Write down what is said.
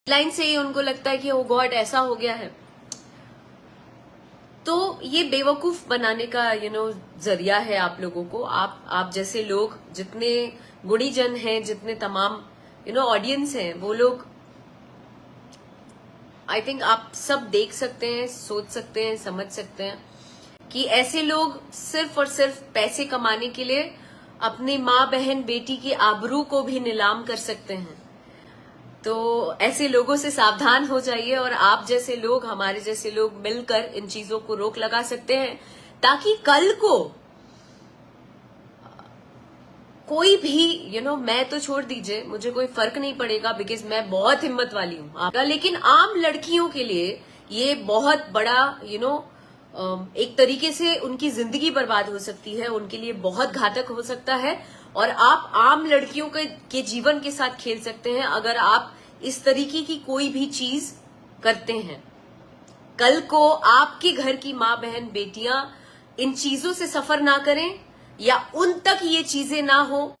Line से ही उनको लगता है कि ओ गॉड ऐसा हो गया है। तो ये बेवकूफ बनाने का जरिया है आप लोगों को। आप जैसे लोग, जितने गुणीजन हैं, जितने तमाम ऑडियंस हैं, वो लोग आई थिंक आप सब देख सकते हैं, सोच सकते हैं, समझ सकते हैं कि ऐसे लोग सिर्फ और सिर्फ पैसे कमाने के लिए अपनी माँ बहन बेटी की आबरू को भी नीलाम कर सकते हैं। तो ऐसे लोगों से सावधान हो जाइए, और आप जैसे लोग, हमारे जैसे लोग मिलकर इन चीजों को रोक लगा सकते हैं, ताकि कल को कोई भी मैं तो छोड़ दीजिए, मुझे कोई फर्क नहीं पड़ेगा बिकॉज मैं बहुत हिम्मत वाली हूं, लेकिन आम लड़कियों के लिए ये बहुत बड़ा एक तरीके से उनकी जिंदगी बर्बाद हो सकती है, उनके लिए बहुत घातक हो सकता है। और आप आम लड़कियों के जीवन के साथ खेल सकते हैं अगर आप इस तरीके की कोई भी चीज करते हैं। कल को आपके घर की माँ बहन बेटियां इन चीजों से सफर ना करें, या उन तक ये चीजें ना हो,